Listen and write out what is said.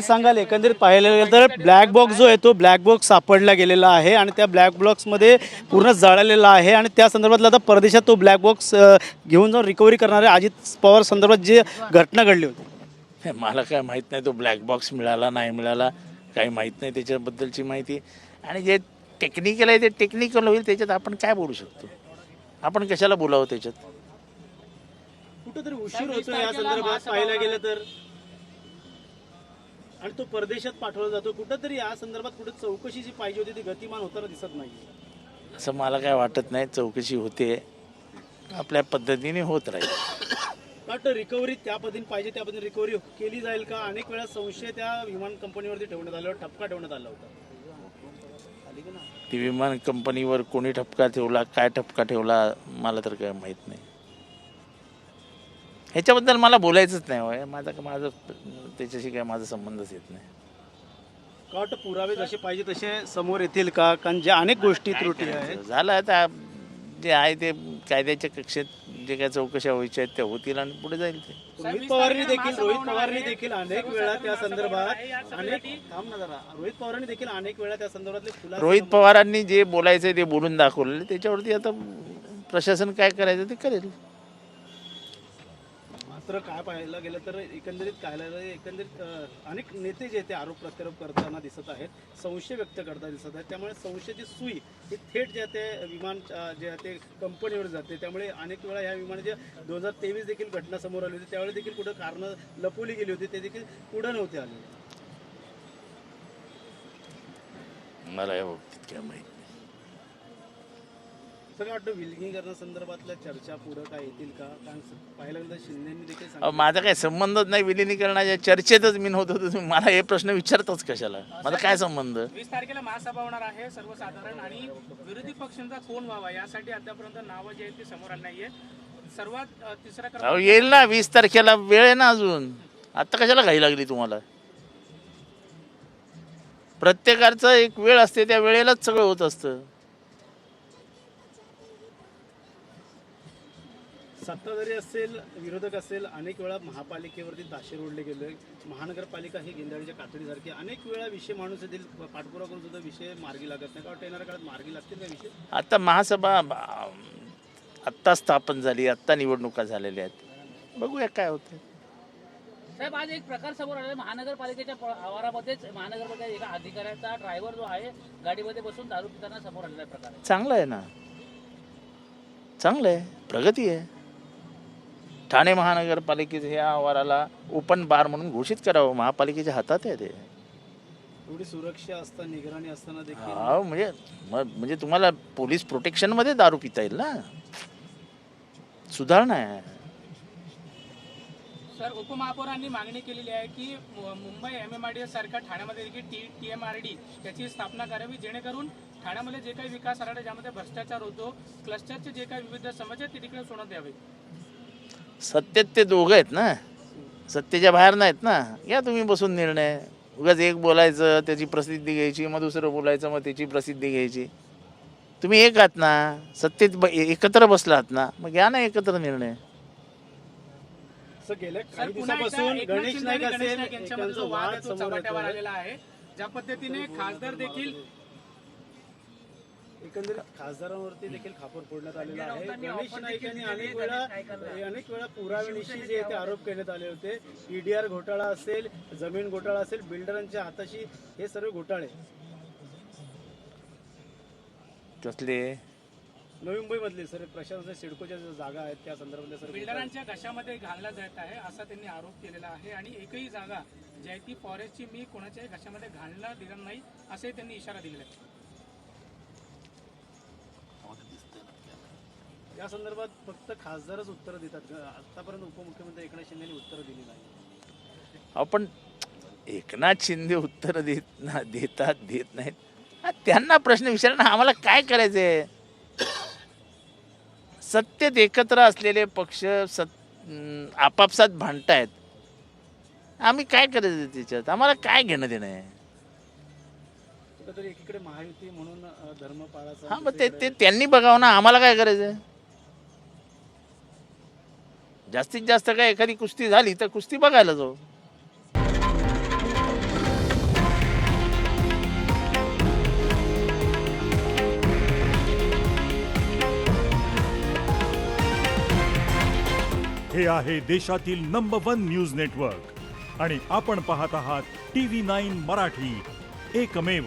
काय सांगाल एकंदरीत पाहायला गेलं तर ब्लॅक बॉक्स जो आहे तो ब्लॅक बॉक्स सापडला गेलेला आहे आणि त्या ब्लॅक बॉक्समध्ये पूर्ण जळालेला आहे आणि त्या संदर्भातला आता परदेशात तो ब्लॅक बॉक्स घेऊन जाऊन रिकव्हरी करणारे अजित पवार संदर्भात जी घटना घडली होती. मला काय माहीत नाही तो ब्लॅक बॉक्स मिळाला नाही मिळाला काही माहीत नाही त्याच्याबद्दलची माहिती. आणि जे टेक्निकल आहे ते टेक्निकल होईल, त्याच्यात आपण काय बोलू शकतो, आपण कशाला बोलावं त्याच्यात. कुठेतरी उशीर होतो या संदर्भात पाहायला गेलं तर आणि तो परदेशात पाठवला जातो. कुठेतरी या संदर्भात कुठे चौकशी जी पाहिजे होती ती गतिमान होताना दिसत नाही. असं मला काय वाटत नाही. चौकशी होते, आपल्या पद्धतीने होत राहील. वाटतं रिकव्हरी त्या पद्धतीने पाहिजे त्या पद्धतीने रिकव्हरी केली जाईल का? अनेक वेळा संशय त्या विमान कंपनीवरती ठेवण्यात आल्यावर ठपका ठेवण्यात आला होता. ती विमान कंपनीवर कोणी ठपका ठेवला, काय ठपका ठेवला, मला तर काय माहीत नाही. ह्याच्याबद्दल मला बोलायचंच नाही. होय माझं त्याच्याशी काय माझा संबंधच येत नाही. का वाटतं पुरावे जसे पाहिजे तसे समोर येतील का? कारण ज्या अनेक गोष्टी त्रुटी आहेत. झालं आता जे आहे ते कायद्याच्या कक्षेत जे काय चौकशा व्हायच्या आहेत त्या होतील आणि पुढे जाईल ते. रोहित पवारांनी देखील अनेक वेळा त्या संदर्भात रोहित पवारांनी देखील अनेक वेळा त्या संदर्भातले खुलासे रोहित पवारांनी जे बोलायचं ते बोलून दाखवलेलं, त्याच्यावरती आता प्रशासन काय करायचं ते करेल. मात्र काय पाहायला गेलं तर एकंदरीत अनेक नेते जे ते आरोप प्रत्यारोप करताना दिसत आहेत, संशय व्यक्त करताना दिसत आहेत. त्यामुळे संशयाची सुई ही थेट जे ते विमान जे ते कंपनीवर जाते. त्यामुळे अनेक वेळा ह्या विमानाच्या 2023 देखील घटना समोर आली होती. त्यावेळी देखील कुठं कारणं लपवली गेली होती, ते देखील पुढे नव्हते आले. मला या बाबतीत काय माहिती. सगळं वाटतं विलगीकरणासंदर्भातल्या चर्चा पुढं काय येतील का? कारण पाहायला गेलं तर शिंदेंनी देखील सांगितलं. माझा काही संबंधच नाही विलिनीकरणाच्या चर्चेतच मी नव्हतो. तुम्ही मला हे प्रश्न विचारतोच कशाला? माझा काय संबंध? 20 तारखेला महासभा होणार आहे सर्वसाधारण आणि विरोधी पक्षांचा कोण व्हावा यासाठी आतापर्यंत नावं जी आहेत ती समोर आली नाहीये. सर्वात तिसरा क्रमांक येईल ना 20 तारखेला, वेळ आहे ना अजून. आता कशाला घाई लागली तुम्हाला? प्रत्येकाचं एक वेळ असते, त्या वेळेलाच सगळं होत असतं. सत्ताधारी असेल विरोधक असेल अनेक वेळा महापालिकेवरती ताशेर ओढले गेले. महानगरपालिका ही गेंदाळीच्या कातडीसारखी अनेक वेळा विषय माणूस येतील पाठपुरावा करून सुद्धा विषय मार्गी लागत नाही. का वाटतं येणाऱ्या काळात मार्गी लागतील का विषय? आता महासभा आत्ता स्थापन झाली, आत्ता निवडणुका झालेल्या आहेत, बघूया काय होतं. साहेब आज एक प्रकार समोर आला. महानगरपालिकेच्या आवारामध्येच महानगरपालिका एका अधिकाऱ्याचा ड्रायव्हर जो आहे गाडीमध्ये बसून दारू पिताना समोर आलेला प्रकार आहे. चांगलं आहे ना, चांगलं आहे, प्रगती आहे. ठाणे महानगरपालिकेच्या ह्या आवाराला ओपन बार म्हणून घोषित करावं. महापालिकेच्या हातात आहे ते. एवढी सुरक्षा असताना निगराणी असताना देखील हा म्हणजे तुम्हाला पोलीस प्रोटेक्शनमध्ये दारू पिता येईल ना, सुधारणा आहे. सर उपमहापौरांनी मागणी केलेली आहे की मुंबई MMRDA सारख्या ठाण्यामध्ये देखील TMRD याची स्थापना करावी, जेणेकरून ठाण्यामध्ये जे काही विकास आराखडा ज्यामध्ये भ्रष्टाचार होतो, क्लस्टरचे जे काही विविध समस्या ते तिकडे सोडवण्यात यावे. सत्तेत ते दोघं आहेत ना, सत्तेच्या बाहेर नाहीत ना. या तुम्ही बसून निर्णय. उगाच एक बोलायचं त्याची प्रसिद्धी घ्यायची, मग दुसरं बोलायचं मग त्याची प्रसिद्धी घ्यायची. तुम्ही एक आहात ना, सत्तेत एकत्र बसलात ना, मग घ्या ना एकत्र निर्णय. गेल्या सर काही पुन्हा एकदा दिवसापासून एकनाथ गणेश शिंदे नाईक आणि गणेश असेल नाईक यांच्यामध्ये जो यांचा वाद वाद आहे तो समोर चव्हाट्यावर येतोय. आलेला आहे. ज्या पद्धतीने खासदार देखील एकंदरीत खासदारांवरती देखील खापर फोडण्यात आलेला आहे. गणेश नाईक यांनी अनेक वेळा पुराव्यानिशी जे ते आरोप करण्यात आले होते. EDR घोटाळा असेल, जमीन घोटाळा असेल, बिल्डरांच्या हाताशी हे सर्व घोटाळे कसले नवी मुंबईमधले सर प्रशासन सिडकोच्या ज्या जागा आहेत त्या संदर्भातल्या सर बिल्डरांच्या घशामध्ये घालला जात आहे असा त्यांनी आरोप केलेला आहे. आणि एकही जागा जी आहे ती फॉरेस्टची मी कोणाच्याही घशामध्ये घालला दिला नाही असे त्यांनी इशारा दिलेला आहे. या संदर्भात फक्त खासदारच उत्तर देतात. आतापर्यंत उपमुख्यमंत्री एकनाथ शिंदेनी उत्तर दिली नाही. आपण एकनाथ शिंदे उत्तर देतात देत नाहीत, त्यांना प्रश्न विचारणं आम्हाला काय करायचंय? सत्तेत एकत्र असलेले पक्ष आपापसात भांडतायत, आम्ही काय करायचं त्याच्यात? आम्हाला काय घेणं देणं आहे? कुठेतरी एकीकडे महायुती म्हणून धर्मपाळाचा हा मग ते त्यांनी बघावं ना, आम्हाला काय करायचं? जास्तीत जास्त काय एखादी कुस्ती झाली तर कुस्ती बघायला जाऊ. हे आहे देशातील नंबर 1 न्यूज नेटवर्क आणि आपण पाहत आहात TV9 मराठी, एकमेव.